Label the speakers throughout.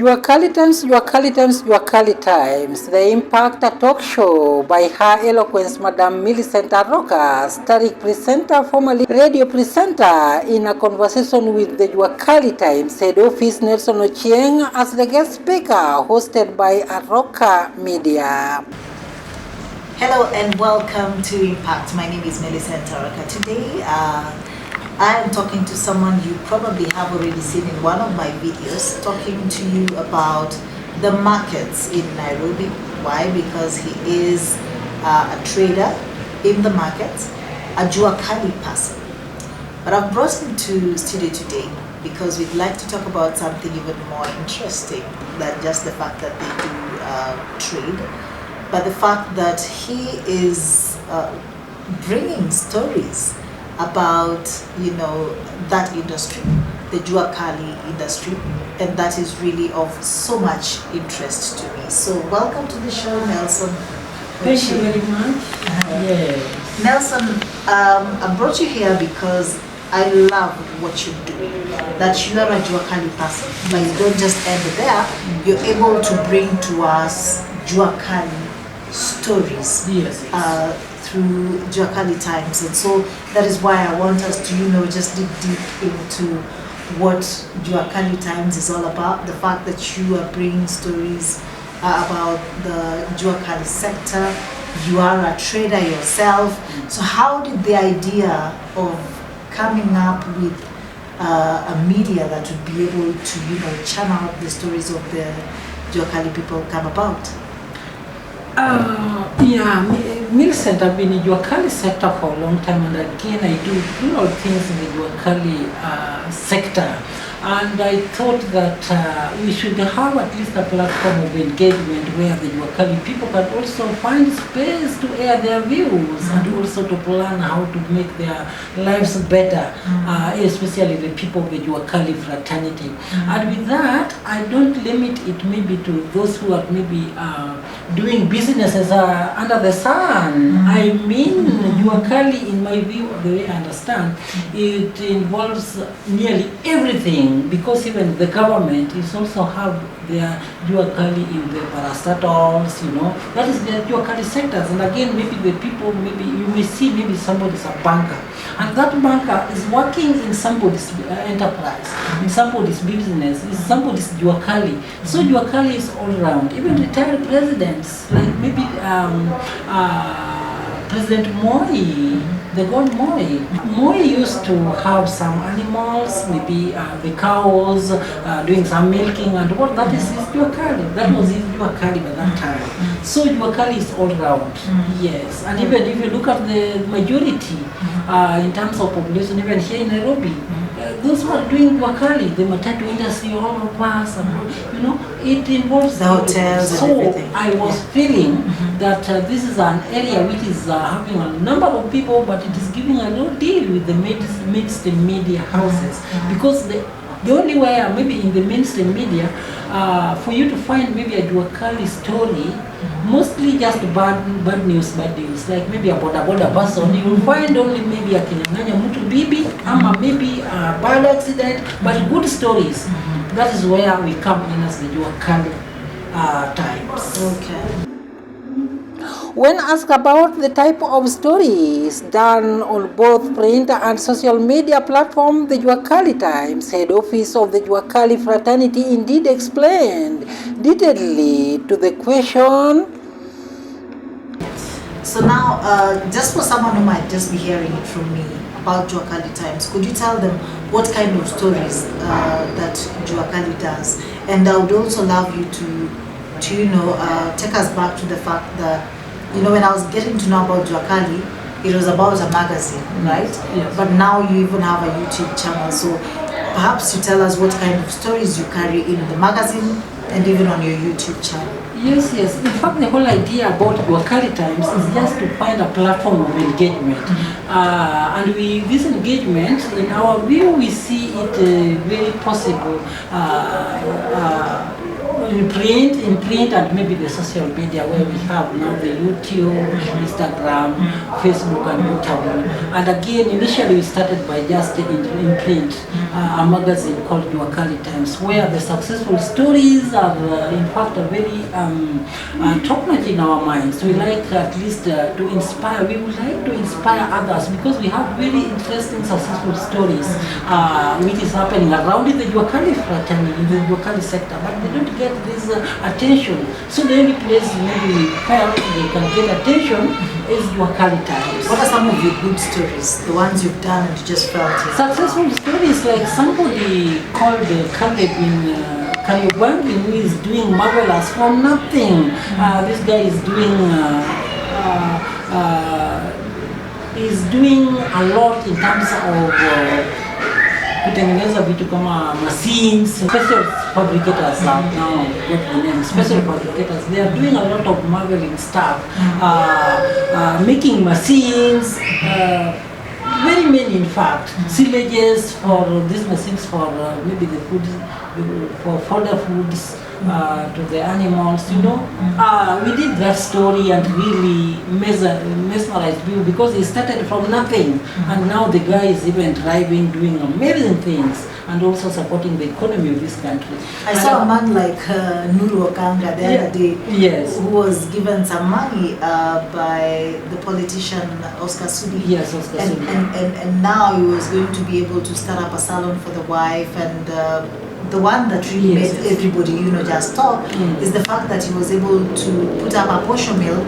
Speaker 1: JUAKALI Times, the Impact Talk Show by Her Eloquence Madam Millicent Aroka, starring presenter, formerly radio presenter, in a conversation with the JUAKALI Times head office Nelson Ochieng as the guest speaker, hosted by Aroka Media.
Speaker 2: Hello and welcome to Impact. My name is Millicent Aroka. Today, I am talking to someone you probably have already seen in one of my videos, talking to you about the markets in Nairobi. Why? Because he is a trader in the markets, a JUAKALI person. But I've brought him to studio today because we'd like to talk about something even more interesting than just the fact that they do trade, but the fact that he is bringing stories about, that industry, the JUAKALI industry, and that is really of so much interest to me. So welcome to the show, Nelson.
Speaker 1: Thank you very much. Yes.
Speaker 2: Nelson, I brought you here because I love what you're doing. That you are a JUAKALI person, but you don't just end there. You're able to bring to us JUAKALI stories.
Speaker 1: Yes.
Speaker 2: Through JUAKALI Times, and so that is why I want us to just dig deep into what JUAKALI Times is all about, the fact that you are bringing stories about the JUAKALI sector. You are a trader yourself, so how did the idea of coming up with a media that would be able to channel the stories of the JUAKALI people come about?
Speaker 1: Millicent, I've been in the JUAKALI sector for a long time, and again I do a lot of things in the JUAKALI sector. And I thought that we should have at least a platform of engagement where the JUAKALI people can also find space to air their views and also to plan how to make their lives better, especially the people of the JUAKALI fraternity. And with that, I don't limit it maybe to those who are maybe doing businesses under the sun. I mean, JUAKALI, in my view, the way I understand, it involves nearly everything, because even the government is also have their JUAKALI in the parastatals, that is their JUAKALI sectors. And again, maybe the people, maybe you may see maybe somebody's a banker, and that banker is working in somebody's enterprise, in somebody's business, in somebody's JUAKALI. So JUAKALI is all around. Even retired presidents, like maybe President Moi, the god Moi. Moi used to have some animals, maybe the cows, doing some milking, and what that is his JUAKALI. That was his JUAKALI by that time. So JUAKALI is all around. Yes, and even if you look at the majority in terms of population, even here in Nairobi, those who are doing JUAKALI, the matatu industry, all of us, it involves
Speaker 2: the hotels and everything.
Speaker 1: I was feeling that this is an area which is having a number of people, but it is giving a no deal with the mainstream media houses, because the only way maybe in the mainstream media for you to find maybe a JUAKALI story, mostly just bad news, like maybe a boda person, you will find only maybe a kinyang'anya mtu bibi, ama maybe a bad accident, but good stories. That is where we come in as the JUAKALI Times.
Speaker 2: Okay.
Speaker 1: When asked about the type of stories done on both print and social media platform, the JUAKALI Times head office of the JUAKALI fraternity indeed explained detailedly to the question.
Speaker 2: So now, just for someone who might just be hearing it from me about JUAKALI Times, could you tell them what kind of stories that JUAKALI does? And I would also love you to take us back to the fact that, when I was getting to know about JUAKALI, it was about a magazine, right?
Speaker 1: Yes.
Speaker 2: But now you even have a YouTube channel. So perhaps you tell us what kind of stories you carry in the magazine and even on your YouTube channel.
Speaker 1: Yes. In fact, the whole idea about JUAKALI Times is just to find a platform of engagement. And this engagement, in our view, we see it very possible in print and maybe the social media where we have now the YouTube, Instagram, Facebook and whatever. And again, initially we started by just in print. a magazine called JUAKALI Times, where the successful stories are in fact very top-notch in our minds. We like at least to inspire. We would like to inspire others because we have very interesting successful stories which is happening around in the JUAKALI fraternity, in the JUAKALI sector, but they don't get this attention. So the only place maybe we felt they can get attention is JUAKALI Times.
Speaker 2: What are some of your good stories, the ones you've done and you just felt it?
Speaker 1: Successful stories like somebody called Caleb in Kariobangi, who is doing marvelous from nothing. This guy is doing a lot in terms of kutengeneza vitu kama machines, special fabricators now get the name, special fabricators. They are doing a lot of marveling stuff, making machines, very many in fact, silages for these machines for maybe the food, for fodder foods to the animals, you know. We did that story and really mesmerized people because he started from nothing and now the guy is even thriving, doing amazing things and also supporting the economy of this country.
Speaker 2: I saw a man like Nuru Okanga the other day,
Speaker 1: yes,
Speaker 2: who was given some money by the politician Oscar Sudi.
Speaker 1: Yes, Oscar Sudi.
Speaker 2: And now he was going to be able to start up a salon for the wife, and the one that really made everybody, you know, just talk is the fact that he was able to put up a portion mill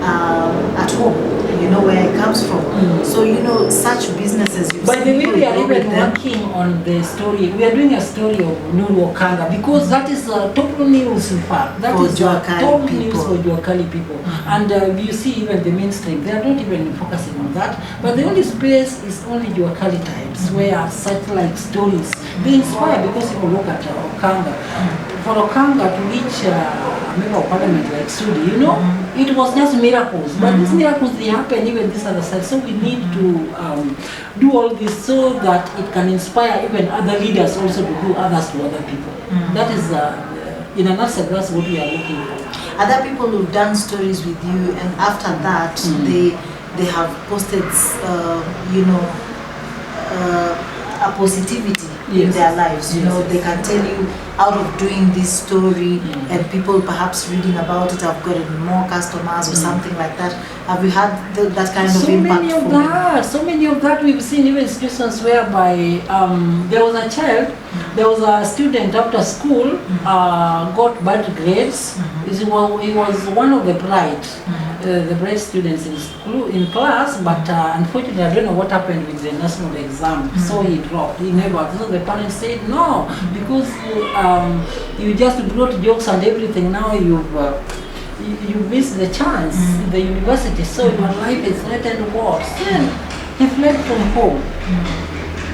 Speaker 2: at home, you know, where it comes from. So, you know, such businesses.
Speaker 1: By the way, we are even working on the story. We are doing a story of Nuru Okanga because that is top news in fact. That is top news for JUAKALI people. And you see even the mainstream, they are not even focusing on that. But the only space is only JUAKALI Times where such like stories, they inspire because people look at Okanga. For Okanga to reach a member of parliament like Sudi, you know, it was just miracles. But these miracles, they happen even this other side. So we need to do all this so that it can inspire even other leaders also to do others to other people. That is, in a nutshell, that's what we are looking for.
Speaker 2: Other people who've done stories with you, and after that, they have posted, you know, a positivity in their lives. You know, they can tell you out of doing this story and people perhaps reading about it have gotten more customers or something like that. Have you had that kind of impact?
Speaker 1: So many of that we've seen even situations whereby there was a child, there was a student after school got bad grades. He was one of the bright students in class, but unfortunately I don't know what happened with the national exam, so he dropped. He never. So the parents said no, because you just brought jokes and everything. Now you missed the chance in the university, so your life is threatened worse. Then he fled from home,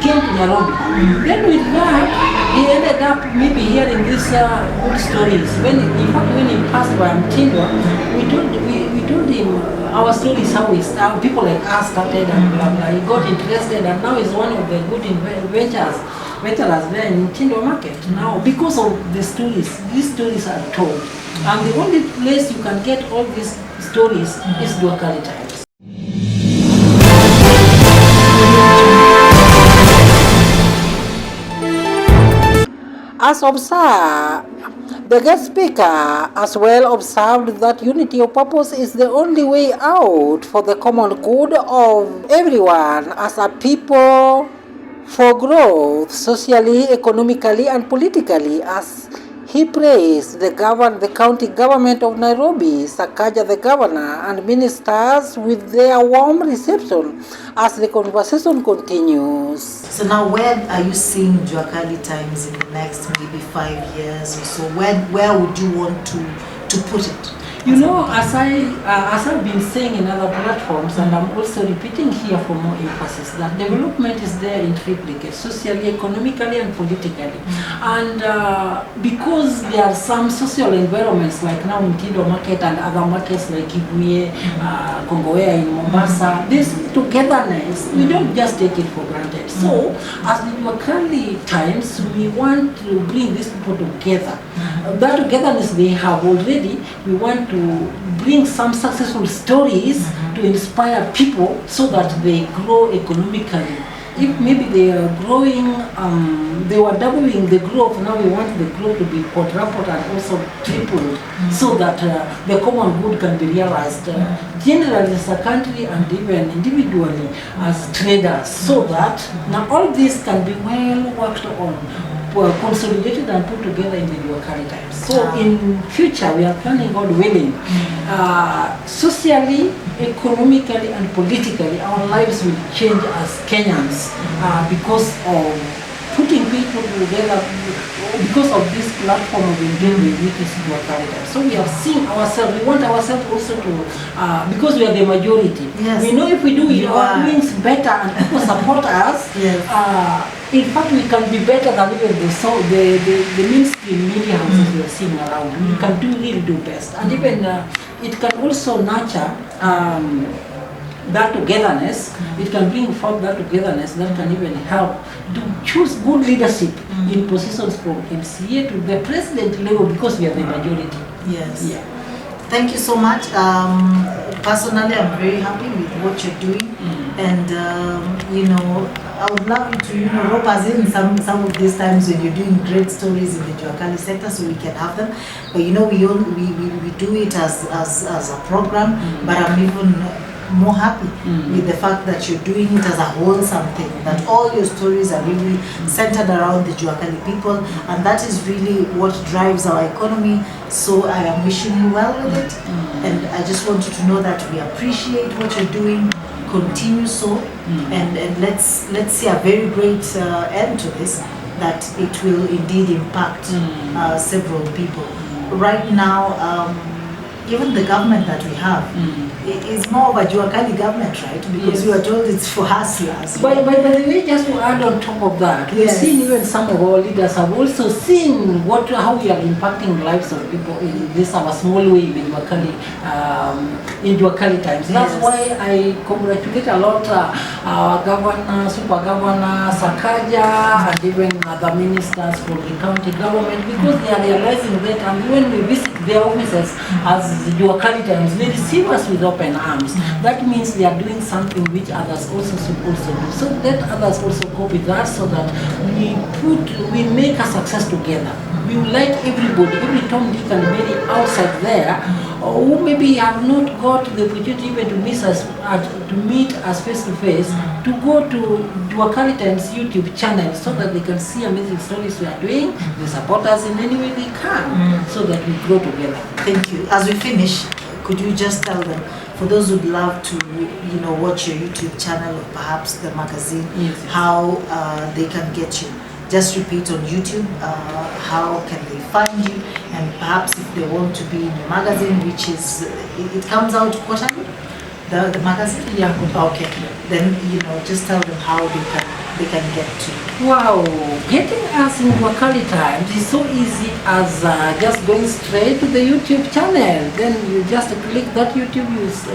Speaker 1: came to Nairobi. Then with that, he ended up maybe hearing these good stories. When in fact when he passed by Mtindwa, we told him our stories, how people like us started and blah blah. He got interested and now he's one of the good veterans there in Mtindwa market now because of the stories. These stories are told, and the only place you can get all these stories is JUAKALI Times. As observed, the guest speaker as well observed that unity of purpose is the only way out for the common good of everyone as a people, for growth socially, economically and politically, as he praised the county government of Nairobi, Sakaja the governor and ministers with their warm reception as the conversation continues.
Speaker 2: So now where are you seeing JUAKALI Times in the next maybe 5 years or so? Where would you want to put it?
Speaker 1: You know, as I've been saying in other platforms, and I'm also repeating here for more emphasis, that development is there in triplicate, socially, economically, and politically. And because there are some social environments like now Mtindwa market and other markets like Ibuye, Kongowea in Mombasa, this togetherness, we don't just take it for granted. So, as the JUAKALI Times, we want to bring these people together. That togetherness they have already, we want to bring some successful stories to inspire people so that they grow economically If maybe they are growing, they were doubling the growth, now we want the growth to be quadrupled and also tripled, so that the common good can be realized generally as a country and even individually as traders, so that now all this can be well worked on, consolidated and put together in the JUAKALI times. So in future we are planning, God willing, socially, economically and politically our lives will change as Kenyans because of putting people together, because of this platform of engagement with this JUAKALI time. So we have seen ourselves, we want ourselves also to, because we are the majority.
Speaker 2: Yes.
Speaker 1: We know if we do our doings better and people support us, in fact we can be better than even the mainstream media houses we are seeing around. We can really do best. And even it can also nurture that togetherness, it can bring forth that togetherness that can even help to choose good leadership in positions from MCA to the president level, because we are the majority.
Speaker 2: Yes.
Speaker 1: Yeah.
Speaker 2: Thank you so much. Personally, I'm very happy with what you're doing, and you know, I would love you to rope us in some of these times when you're doing great stories in the JUAKALI sector, so we can have them. But you know, we do it as a program, but I'm even more happy with the fact that you're doing it as a wholesome thing, that all your stories are really centered around the JUAKALI people, and that is really what drives our economy. So I am wishing you well with it, and I just want you to know that we appreciate what you're doing. Continue so, and let's see a very great end to this, that it will indeed impact several people. Right now, even the government that we have is more of a JUAKALI government, right? Because we are told it's for hustlers.
Speaker 1: By the way, just to add on top of that, we've seen even some of our leaders have also seen how we are impacting lives of people in this our small way in JUAKALI times. That's why I congratulate a lot our governor, super governor, Sakaja, and even other ministers from the county government, because they are realizing that, and when we visit their offices as JUAKALI times, they receive us with open arms. That means they are doing something which others also should also do. So let others also go with us, so that we make a success together. We would like everybody, every Tom, Dick and Mary outside there, who maybe have not got the opportunity even to meet us face to face, to go to JUAKALI Times YouTube channel, so that they can see amazing stories we are doing, they support us in any way they can, so that we grow together.
Speaker 2: Thank you. As we finish, could you just tell them, for those who'd love to watch your YouTube channel or perhaps the magazine, how they can get you? Just repeat on YouTube, how can they find you, and perhaps if they want to be in your magazine, which is, it comes out quarterly, the magazine?
Speaker 1: Yeah.
Speaker 2: Okay. Then, just tell them how they can get to you.
Speaker 1: Wow, getting us in JUAKALI Times is so easy as just going straight to the YouTube channel. Then you just click that YouTube,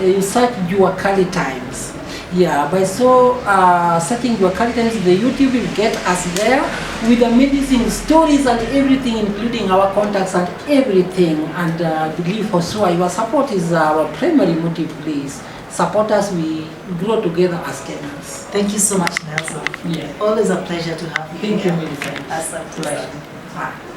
Speaker 1: you search JUAKALI Times. Yeah, by searching JUAKALI Times, the YouTube will get us there with amazing stories and everything, including our contacts and everything. And I believe for sure your support is our primary motive. Please support us, we grow together as Kenyans.
Speaker 2: Thank you so much, Nelson.
Speaker 1: Yeah.
Speaker 2: Always a pleasure to have you.
Speaker 1: Thank you, Millicent.
Speaker 2: Asante.
Speaker 1: Pleasure.